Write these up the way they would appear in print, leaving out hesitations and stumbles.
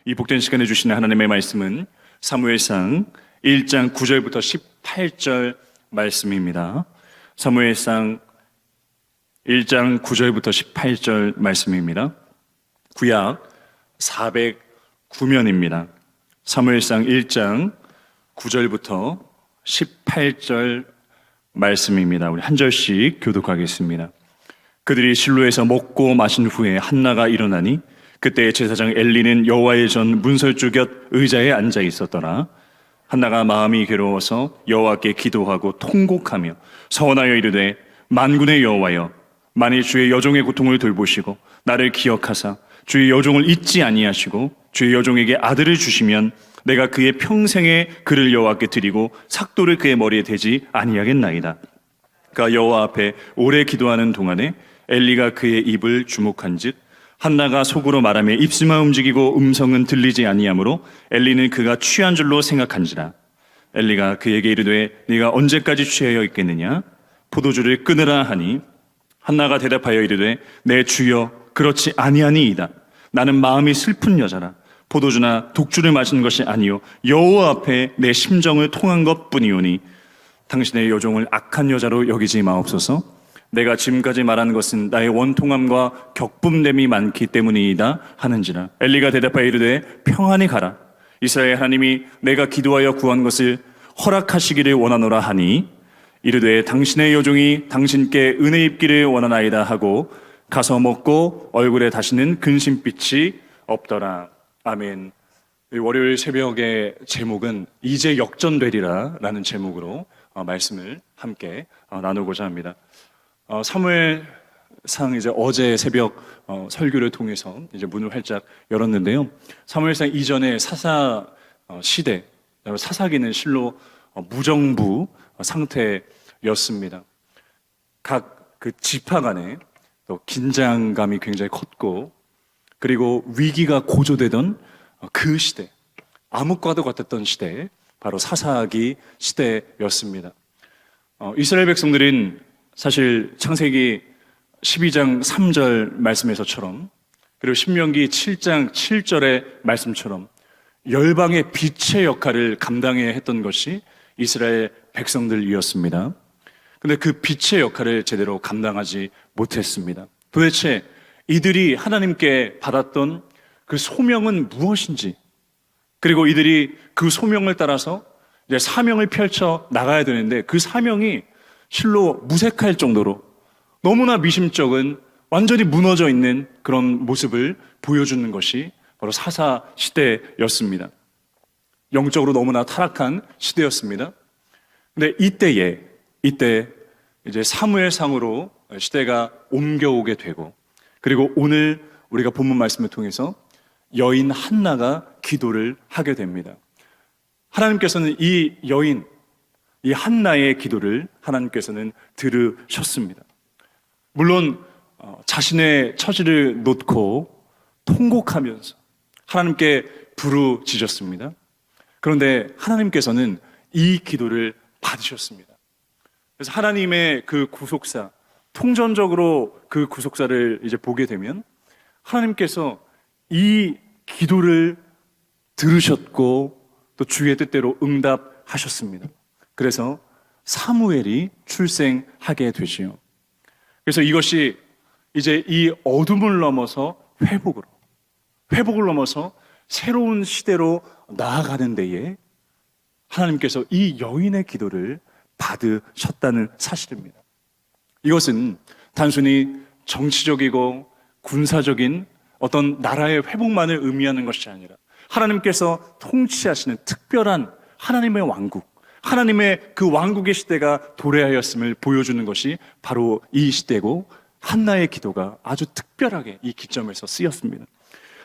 이 복된 시간에 주시는 하나님의 말씀은 사무엘상 1장 9절부터 18절 말씀입니다. 사무엘상 1장 9절부터 18절 말씀입니다. 구약 409면입니다. 사무엘상 1장 9절부터 18절 말씀입니다. 우리 한 절씩 교독하겠습니다. 그들이 실로에서 먹고 마신 후에 한나가 일어나니 그때 제사장 엘리는 여호와의 전 문설주 곁 의자에 앉아 있었더라. 한나가 마음이 괴로워서 여호와께 기도하고 통곡하며 서원하여 이르되 만군의 여호와여, 만일 주의 여종의 고통을 돌보시고 나를 기억하사 주의 여종을 잊지 아니하시고 주의 여종에게 아들을 주시면 내가 그의 평생에 그를 여호와께 드리고 삭도를 그의 머리에 대지 아니하겠나이다. 그가 여호와 앞에 오래 기도하는 동안에 엘리가 그의 입을 주목한즉 한나가 속으로 말하며 입술만 움직이고 음성은 들리지 아니하므로 엘리는 그가 취한 줄로 생각한지라. 엘리가 그에게 이르되 네가 언제까지 취하여 있겠느냐? 포도주를 끊으라 하니 한나가 대답하여 이르되 내 주여 그렇지 아니하니이다. 나는 마음이 슬픈 여자라. 포도주나 독주를 마신 것이 아니요 여호와 앞에 내 심정을 통한 것뿐이오니 당신의 여종을 악한 여자로 여기지 마옵소서. 내가 지금까지 말한 것은 나의 원통함과 격분됨이 많기 때문이다 하는지라. 엘리가 대답하여 이르되 평안히 가라. 이스라엘 하나님이 내가 기도하여 구한 것을 허락하시기를 원하노라 하니 이르되 당신의 여종이 당신께 은혜 입기를 원하나이다 하고 가서 먹고 얼굴에 다시는 근심빛이 없더라. 아멘. 월요일 새벽의 제목은 이제 역전되리라 라는 제목으로 말씀을 함께 나누고자 합니다. 사무엘상 이제 어제 새벽 설교를 통해서 이제 문을 활짝 열었는데요. 사무엘상 이전에 사사 시대, 사사기는 실로 무정부 상태였습니다. 각 그 지파 간에 또 긴장감이 굉장히 컸고, 그리고 위기가 고조되던 그 시대, 암흑과도 같았던 시대, 바로 사사기 시대였습니다. 이스라엘 백성들은 사실 창세기 12장 3절 말씀에서처럼, 그리고 신명기 7장 7절의 말씀처럼 열방의 빛의 역할을 감당해야 했던 것이 이스라엘 백성들이었습니다. 그런데 그 빛의 역할을 제대로 감당하지 못했습니다. 도대체 이들이 하나님께 받았던 그 소명은 무엇인지, 그리고 이들이 그 소명을 따라서 이제 사명을 펼쳐 나가야 되는데 그 사명이 실로 무색할 정도로 너무나 미심쩍은, 완전히 무너져 있는 그런 모습을 보여주는 것이 바로 사사 시대였습니다. 영적으로 너무나 타락한 시대였습니다. 근데 이때 이제 사무엘상으로 시대가 옮겨오게 되고, 그리고 오늘 우리가 본문 말씀을 통해서 여인 한나가 기도를 하게 됩니다. 하나님께서는 이 여인, 이 한나의 기도를 하나님께서는 들으셨습니다. 물론 자신의 처지를 놓고 통곡하면서 하나님께 부르짖었습니다. 그런데 하나님께서는 이 기도를 받으셨습니다. 그래서 하나님의 그 구속사, 통전적으로 그 구속사를 이제 보게 되면 하나님께서 이 기도를 들으셨고 또 주의 뜻대로 응답하셨습니다. 그래서 사무엘이 출생하게 되지요. 그래서 이것이 이제 이 어둠을 넘어서 회복을 넘어서 새로운 시대로 나아가는 데에 하나님께서 이 여인의 기도를 받으셨다는 사실입니다. 이것은 단순히 정치적이고 군사적인 어떤 나라의 회복만을 의미하는 것이 아니라 하나님께서 통치하시는 특별한 하나님의 왕국, 하나님의 그 왕국의 시대가 도래하였음을 보여주는 것이 바로 이 시대고, 한나의 기도가 아주 특별하게 이 기점에서 쓰였습니다.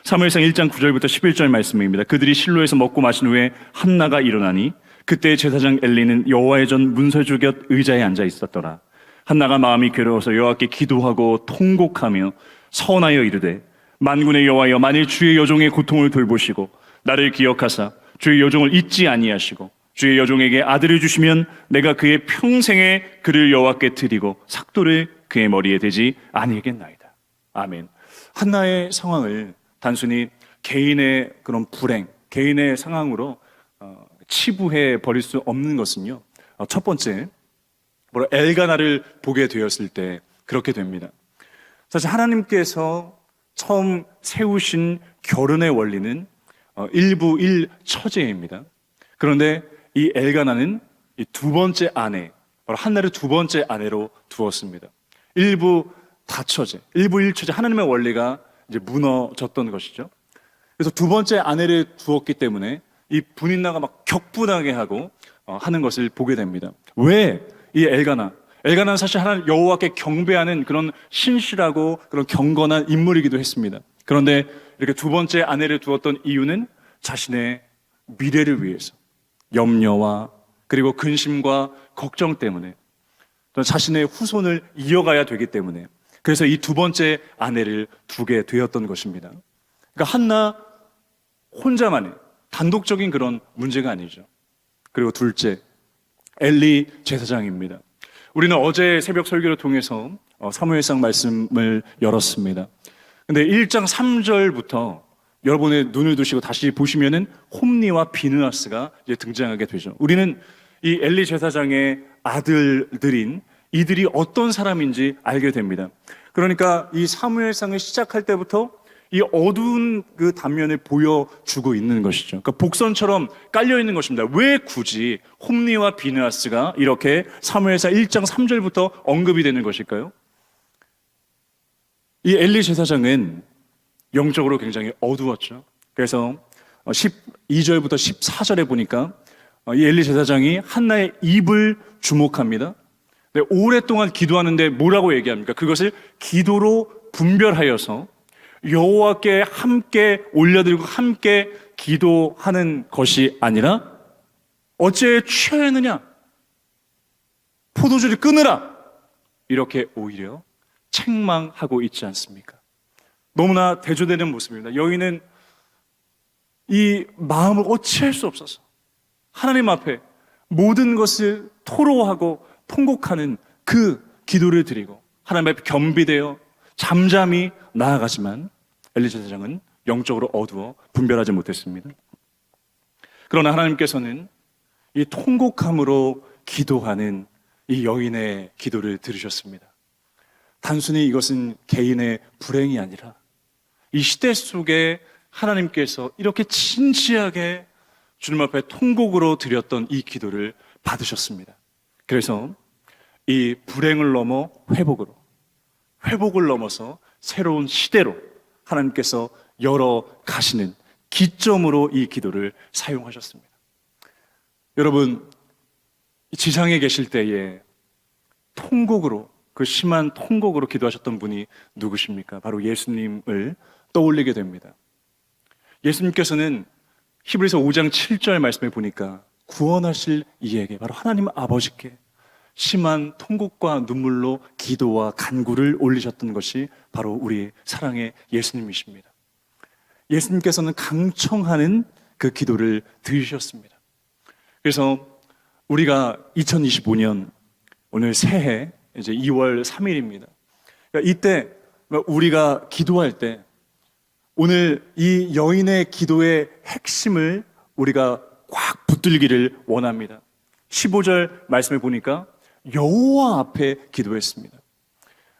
사무엘상 1장 9절부터 11절 말씀입니다. 그들이 실로에서 먹고 마신 후에 한나가 일어나니 그때 제사장 엘리는 여호와의 전 문설주 곁 의자에 앉아 있었더라. 한나가 마음이 괴로워서 여호와께 기도하고 통곡하며 서원하여 이르되 만군의 여호와여, 만일 주의 여종의 고통을 돌보시고 나를 기억하사 주의 여종을 잊지 아니하시고 주의 여종에게 아들을 주시면 내가 그의 평생에 그를 여호와께 드리고 삭도를 그의 머리에 대지 아니하겠나이다. 아멘. 한나의 상황을 단순히 개인의 그런 불행, 개인의 상황으로 치부해 버릴 수 없는 것은요, 첫 번째, 바로 엘가나를 보게 되었을 때 그렇게 됩니다. 사실 하나님께서 처음 세우신 결혼의 원리는 일부 일처제입니다. 그런데 이 엘가나는 이 두 번째 아내, 바로 한나를 두 번째 아내로 두었습니다. 일부 다처제, 일부 일처제, 하나님의 원리가 이제 무너졌던 것이죠. 그래서 두 번째 아내를 두었기 때문에 이 분인나가 막 격분하게 하고 하는 것을 보게 됩니다. 왜 이 엘가나는 사실 하나님 여호와께 경배하는 그런 신실하고 그런 경건한 인물이기도 했습니다. 그런데 이렇게 두 번째 아내를 두었던 이유는 자신의 미래를 위해서, 염려와 그리고 근심과 걱정 때문에, 또 자신의 후손을 이어가야 되기 때문에, 그래서 이 두 번째 아내를 두게 되었던 것입니다. 그러니까 한나 혼자만의 단독적인 그런 문제가 아니죠. 그리고 둘째, 엘리 제사장입니다. 우리는 어제 새벽 설교를 통해서 사무엘상 말씀을 열었습니다. 근데 1장 3절부터 여러분의 눈을 두시고 다시 보시면은 홈니와 비느하스가 이제 등장하게 되죠. 우리는 이 엘리 제사장의 아들들인 이들이 어떤 사람인지 알게 됩니다. 그러니까 이 사무엘상을 시작할 때부터 이 어두운 그 단면을 보여주고 있는 것이죠. 그러니까 복선처럼 깔려 있는 것입니다. 왜 굳이 홈니와 비느하스가 이렇게 사무엘상 1장 3절부터 언급이 되는 것일까요? 이 엘리 제사장은 영적으로 굉장히 어두웠죠. 그래서 12절부터 14절에 보니까 이 엘리 제사장이 한나의 입을 주목합니다. 오랫동안 기도하는데 뭐라고 얘기합니까? 그것을 기도로 분별하여서 여호와께 함께 올려드리고 함께 기도하는 것이 아니라 어째 취하였느냐? 포도주를 끊으라! 이렇게 오히려 책망하고 있지 않습니까? 너무나 대조되는 모습입니다. 여인은 이 마음을 어찌할 수 없어서 하나님 앞에 모든 것을 토로하고 통곡하는 그 기도를 드리고 하나님 앞에 겸비되어 잠잠히 나아가지만 엘리 제사장은 영적으로 어두워 분별하지 못했습니다. 그러나 하나님께서는 이 통곡함으로 기도하는 이 여인의 기도를 들으셨습니다. 단순히 이것은 개인의 불행이 아니라 이 시대 속에 하나님께서 이렇게 진지하게 주님 앞에 통곡으로 드렸던 이 기도를 받으셨습니다. 그래서 이 불행을 넘어 회복을 넘어서 새로운 시대로 하나님께서 열어가시는 기점으로 이 기도를 사용하셨습니다. 여러분, 지상에 계실 때에 통곡으로, 그 심한 통곡으로 기도하셨던 분이 누구십니까? 바로 예수님을 떠올리게 됩니다. 예수님께서는 히브리서 5장 7절 말씀에 보니까 구원하실 이에게, 바로 하나님 아버지께 심한 통곡과 눈물로 기도와 간구를 올리셨던 것이 바로 우리 사랑의 예수님이십니다. 예수님께서는 강청하는 그 기도를 들으셨습니다. 그래서 우리가 2025년 오늘 새해 이제 2월 3일입니다. 그러니까 이때 우리가 기도할 때 오늘 이 여인의 기도의 핵심을 우리가 꽉 붙들기를 원합니다. 15절 말씀을 보니까 여호와 앞에 기도했습니다.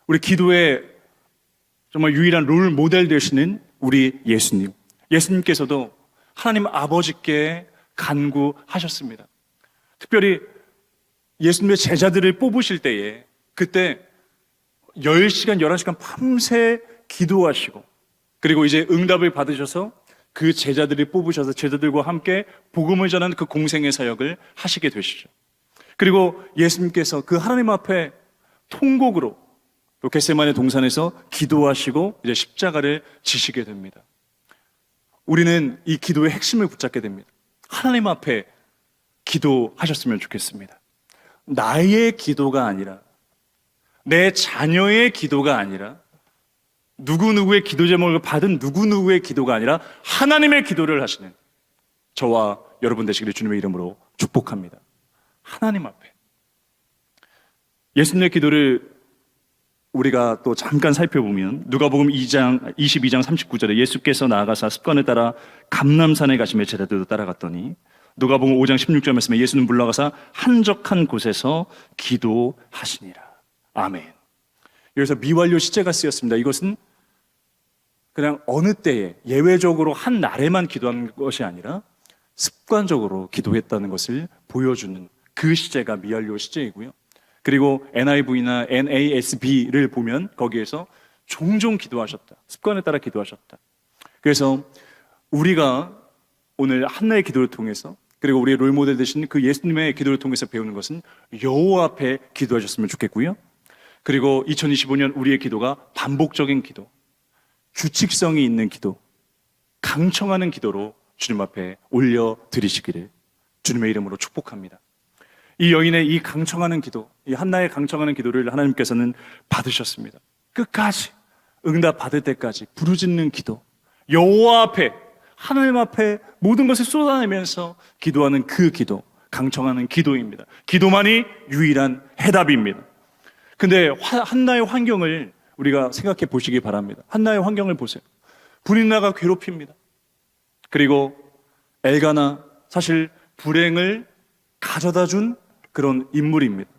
우리 기도의 정말 유일한 롤 모델 되시는 우리 예수님. 예수님께서도 하나님 아버지께 간구하셨습니다. 특별히 예수님의 제자들을 뽑으실 때에 그때 10시간, 11시간 밤새 기도하시고 그리고 이제 응답을 받으셔서 그 제자들을 뽑으셔서 제자들과 함께 복음을 전하는 그 공생의 사역을 하시게 되시죠. 그리고 예수님께서 그 하나님 앞에 통곡으로 또 겟세마네 동산에서 기도하시고 이제 십자가를 지시게 됩니다. 우리는 이 기도의 핵심을 붙잡게 됩니다. 하나님 앞에 기도하셨으면 좋겠습니다. 나의 기도가 아니라, 내 자녀의 기도가 아니라, 누구누구의 기도 제목을 받은 누구누구의 기도가 아니라 하나님의 기도를 하시는 저와 여러분 되시기를 주님의 이름으로 축복합니다. 하나님 앞에. 예수님의 기도를 우리가 또 잠깐 살펴보면 누가복음 2장 22장 39절에 예수께서 나아가사 습관을 따라 감람산에 가시며 제자들도 따라갔더니 누가복음 5장 16절 말씀에 예수는 물러가사 한적한 곳에서 기도하시니라. 아멘. 여기서 미완료 시제가 쓰였습니다. 이것은 그냥 어느 때에 예외적으로 한 날에만 기도한 것이 아니라 습관적으로 기도했다는 것을 보여주는 그 시제가 미완료 시제이고요. 그리고 NIV나 NASB를 보면 거기에서 종종 기도하셨다. 습관에 따라 기도하셨다. 그래서 우리가 오늘 한나의 기도를 통해서 그리고 우리의 롤모델 되신 그 예수님의 기도를 통해서 배우는 것은 여호와 앞에 기도하셨으면 좋겠고요. 그리고 2025년 우리의 기도가 반복적인 기도, 규칙성이 있는 기도, 강청하는 기도로 주님 앞에 올려드리시기를 주님의 이름으로 축복합니다. 이 여인의 이 강청하는 기도, 이 한나의 강청하는 기도를 하나님께서는 받으셨습니다. 끝까지 응답 받을 때까지 부르짖는 기도, 여호와 앞에, 하나님 앞에 모든 것을 쏟아내면서 기도하는 그 기도, 강청하는 기도입니다. 기도만이 유일한 해답입니다. 근데 한나의 환경을 우리가 생각해 보시기 바랍니다. 한나의 환경을 보세요. 브린나가 괴롭힙니다. 그리고 엘가나, 사실 불행을 가져다 준 그런 인물입니다.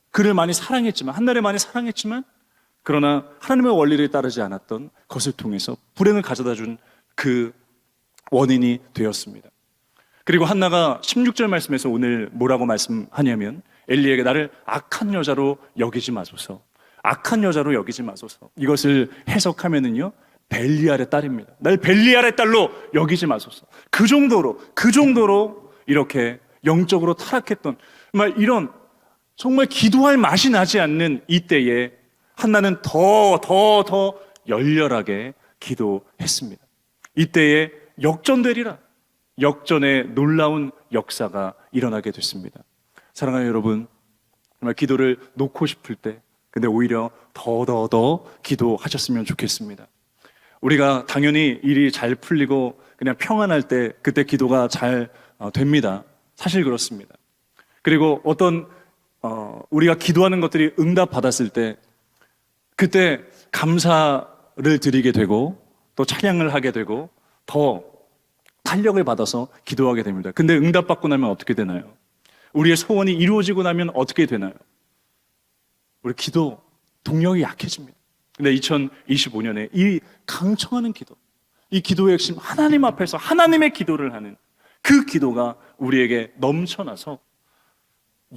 그를 많이 사랑했지만, 한나를 많이 사랑했지만, 그러나 하나님의 원리를 따르지 않았던 것을 통해서 불행을 가져다 준 그 원인이 되었습니다. 그리고 한나가 16절 말씀에서 오늘 뭐라고 말씀하냐면, 엘리에게 나를 악한 여자로 여기지 마소서, 악한 여자로 여기지 마소서. 이것을 해석하면은요, 벨리알의 딸입니다. 날 벨리알의 딸로 여기지 마소서. 그 정도로 이렇게 영적으로 타락했던, 이런 정말 기도할 맛이 나지 않는 이때에 한나는 더 열렬하게 기도했습니다. 이때에 역전되리라. 역전의 놀라운 역사가 일어나게 됐습니다. 사랑하는 여러분, 정말 기도를 놓고 싶을 때, 근데 오히려 더 기도하셨으면 좋겠습니다. 우리가 당연히 일이 잘 풀리고 그냥 평안할 때 그때 기도가 잘 됩니다. 사실 그렇습니다. 그리고 어떤 우리가 기도하는 것들이 응답받았을 때 그때 감사를 드리게 되고 또 찬양을 하게 되고 더 탄력을 받아서 기도하게 됩니다. 근데 응답받고 나면 어떻게 되나요? 우리의 소원이 이루어지고 나면 어떻게 되나요? 우리 기도 동력이 약해집니다. 근데 2025년에 이 강청하는 기도, 이 기도의 핵심, 하나님 앞에서 하나님의 기도를 하는 그 기도가 우리에게 넘쳐나서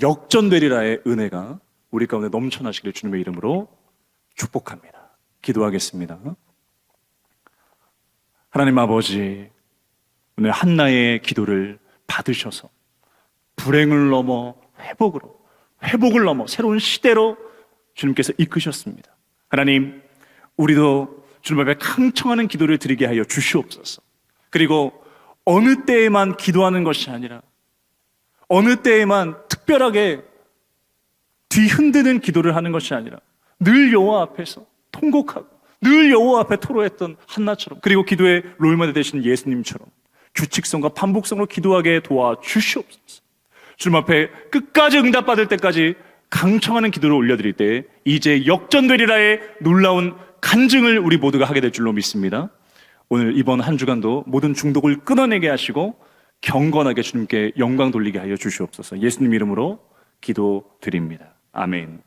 역전되리라의 은혜가 우리 가운데 넘쳐나시기를 주님의 이름으로 축복합니다. 기도하겠습니다. 하나님 아버지, 오늘 한나의 기도를 받으셔서 불행을 넘어 회복을 넘어 새로운 시대로 주님께서 이끄셨습니다. 하나님, 우리도 주님 앞에 강청하는 기도를 드리게 하여 주시옵소서. 그리고 어느 때에만 기도하는 것이 아니라 어느 때에만 특별하게 뒤흔드는 기도를 하는 것이 아니라 늘 여호와 앞에서 통곡하고 늘 여호와 앞에 토로했던 한나처럼, 그리고 기도의 롤모델 되신 예수님처럼 규칙성과 반복성으로 기도하게 도와주시옵소서. 주님 앞에 끝까지 응답받을 때까지 강청하는 기도를 올려드릴 때 이제 역전되리라의 놀라운 간증을 우리 모두가 하게 될 줄로 믿습니다. 오늘 이번 한 주간도 모든 중독을 끊어내게 하시고 경건하게 주님께 영광 돌리게 하여 주시옵소서. 예수님 이름으로 기도드립니다. 아멘.